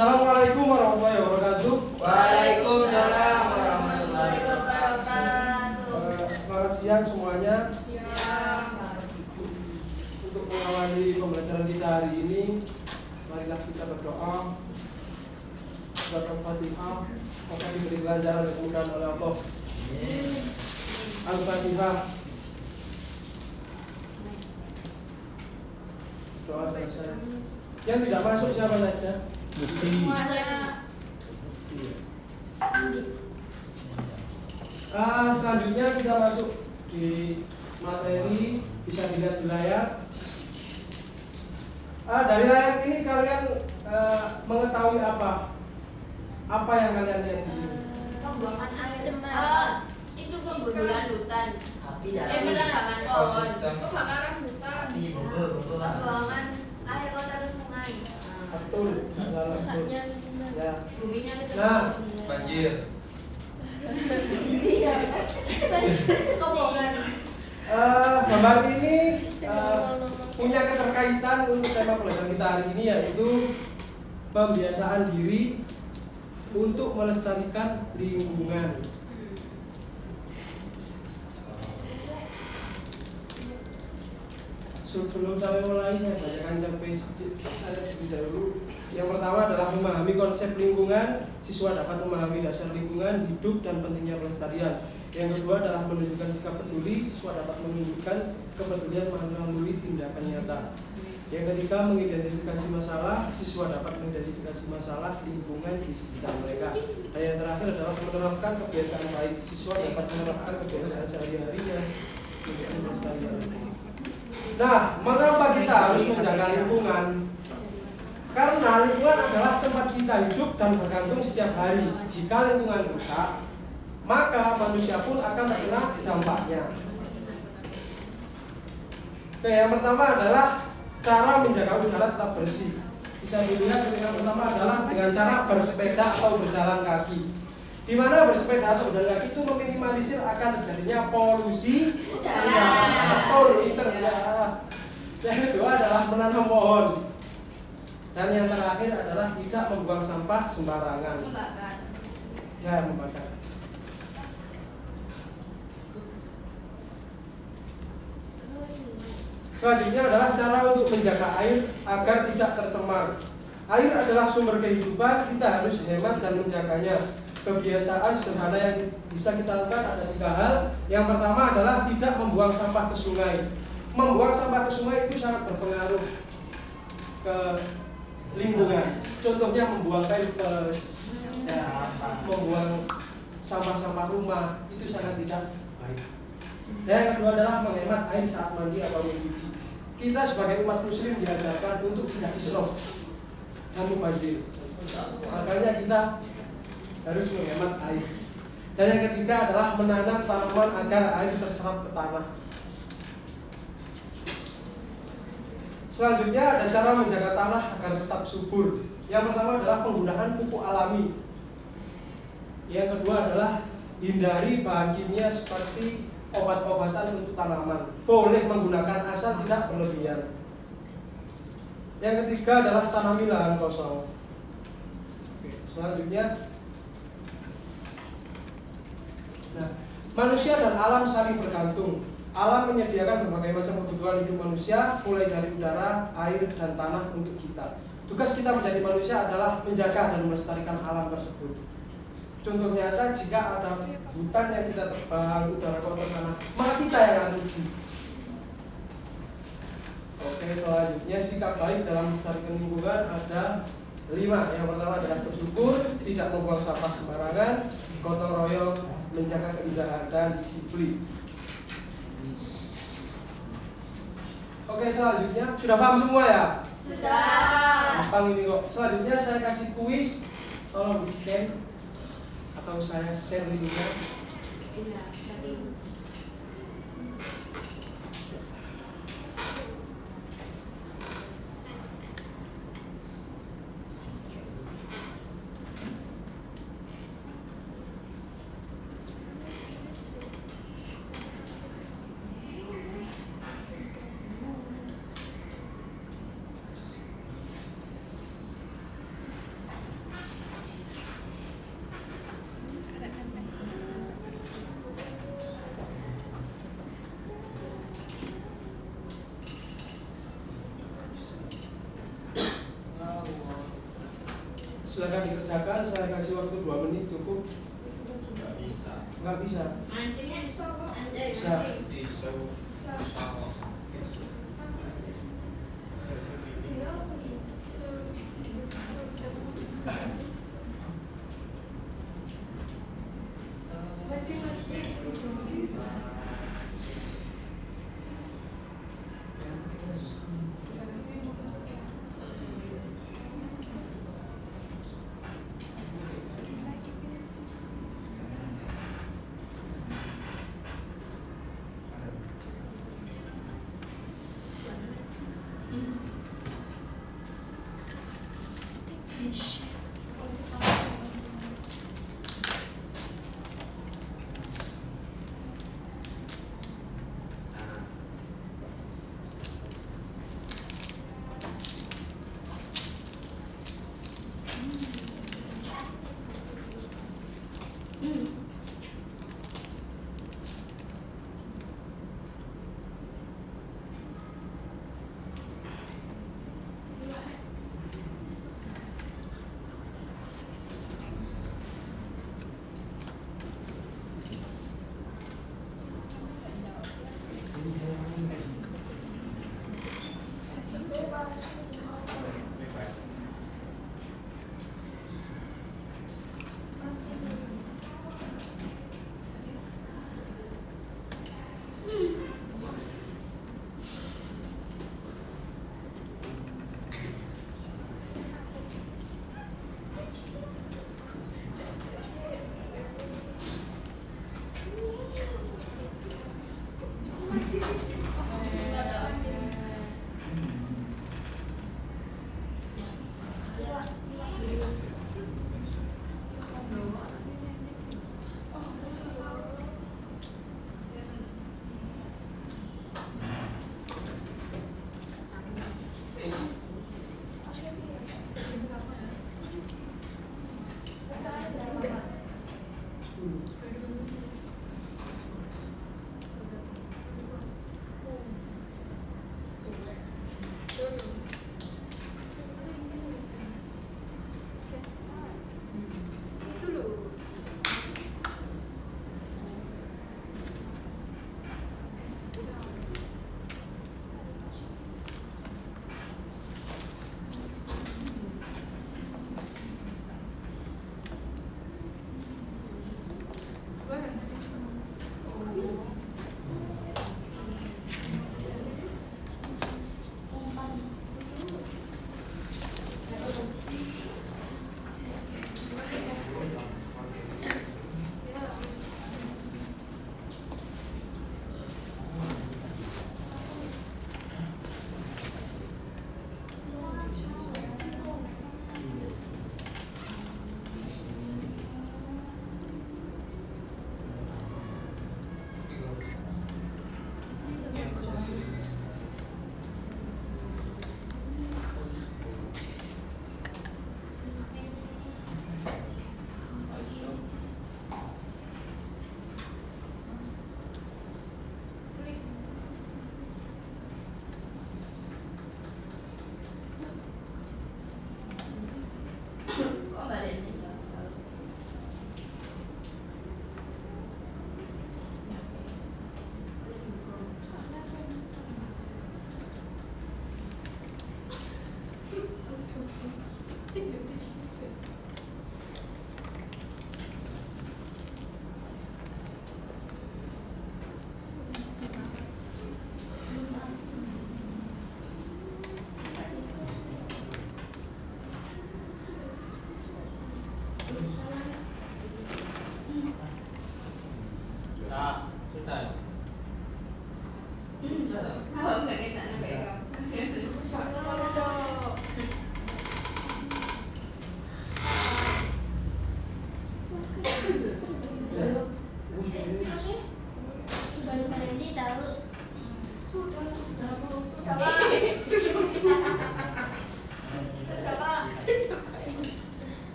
Assalamualaikum warahmatullahi wabarakatuh. Waalaikumsalam warahmatullahi wabarakatuh. Selamat siang semuanya. Untuk mengawali pembelajaran kita hari ini, marilah kita berdoa. Surat Al-Fatihah, maka diberi kelancaran dan kemudahan oleh Allah. Al-Fatihah. Doa selesai. Yang tidak masuk siapa saja? Selanjutnya kita masuk di materi, bisa dilihat di layar. Dari layar ini kalian mengetahui apa? Apa yang kalian lihat di sini? Pembuangan air. Itu pembunuhan hutan. Penerangan pohon. Kebakaran hutan. Pembuangan air kota ke sungai. Betul, salah betul. Ya. Buminya itu. Nah, banjir. Kebakaran. Gambar ini punya keterkaitan untuk tema pelajaran kita hari ini, yaitu pembiasaan diri untuk melestarikan lingkungan. Sebelum saya mulai, saya bacakan sampai saya terlebih dahulu. Yang pertama adalah memahami konsep lingkungan. Siswa dapat memahami dasar lingkungan, hidup, dan pentingnya pelestarian. Yang kedua adalah menunjukkan sikap peduli. Siswa dapat menunjukkan kepedulian melalui tindakan nyata. Yang ketiga, mengidentifikasi masalah. Siswa dapat mengidentifikasi masalah lingkungan di sekitar mereka. Dan yang terakhir adalah menerapkan kebiasaan baik. Siswa dapat menerapkan kebiasaan sehari-harinya untuk pelestarian. Nah, mengapa kita harus menjaga lingkungan? Karena lingkungan adalah tempat kita hidup dan bergantung setiap hari. Jika lingkungan rusak, maka manusia pun akan terkena dampaknya. Oke, yang pertama adalah cara menjaga udara tetap bersih. Bisa dilihat yang pertama adalah dengan cara bersepeda atau berjalan kaki. Di mana bersepeda atau berjalan kaki itu meminimalisir akan terjadinya polusi udara. Betul, itu ya. Yang kedua adalah menanam pohon. Dan yang terakhir adalah tidak membuang sampah sembarangan. Membakar. Ya, membakar. Selanjutnya adalah cara untuk menjaga air agar tidak tercemar. Air adalah sumber kehidupan, kita harus hemat dan menjaganya. Kebiasaan sederhana yang bisa kita lakukan ada 3 hal. Yang pertama adalah tidak membuang sampah ke sungai. Membuang sampah ke sungai itu sangat berpengaruh ke lingkungan. Contohnya membuang pampers, ya, membuang sampah-sampah rumah, itu sangat tidak baik. Dan yang kedua adalah menghemat air saat mandi atau mencuci. Kita sebagai umat muslim diajarkan untuk tidak israf dan mubazir. Makanya kita harus menghemat air. Dan yang ketiga adalah menanam tanaman agar air terserap ke tanah. Selanjutnya ada cara menjaga tanah agar tetap subur. Yang pertama adalah penggunaan pupuk alami. Yang kedua adalah hindari bahan kimia seperti obat-obatan untuk tanaman. Boleh menggunakan asal tidak berlebihan. Yang ketiga adalah tanami lahan kosong. Oke, selanjutnya, nah, manusia dan alam saling bergantung. Alam menyediakan berbagai macam kebutuhan hidup manusia, mulai dari udara, air, dan tanah untuk kita. Tugas kita menjadi manusia adalah menjaga dan melestarikan alam tersebut. Contoh nyata, jika ada hutan yang kita tebang, udara kotor tanah, maka kita yang akan rugi. Oke, selanjutnya sikap baik dalam melestarikan lingkungan ada 5. Yang pertama adalah bersyukur, tidak membuang sampah sembarangan, gotong royong, menjaga keindahan, dan disiplin. Oke, selanjutnya sudah paham semua ya? Sudah. Gampang ini kok. Selanjutnya saya kasih kuis, tolong di scan atau saya share linknya. Iya, tadi. Silakan dikerjakan, saya kasih waktu 2 menit cukup. Nggak bisa. Nggak bisa. Mancingnya bisa kok, anjay. Bisa. Bisa.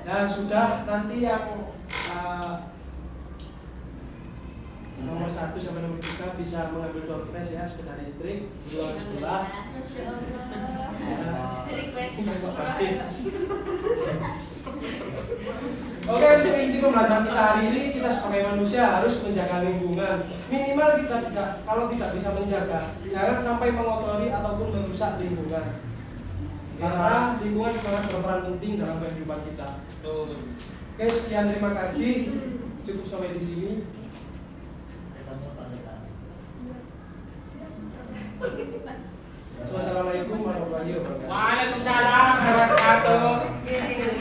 Nah sudah, nanti yang nomor 1 1 sampai nomor 3 bisa mengambil door prize ya, sepeda listrik di ruangan sebelah. Masya Allah. Request. Terima kasih. Oke, untuk inti pembelajaran kita hari ini, kita sebagai manusia harus menjaga lingkungan. Minimal kalau tidak bisa menjaga, jangan sampai mengotori ataupun merusak lingkungan. Karena lingkungan sangat berperan penting dalam kehidupan kita. Oke, sekian, terima kasih. Cukup sampai di sini. Wassalamualaikum warahmatullahi wabarakatuh. Waalaikumsalam warahmatullahi wabarakatuh.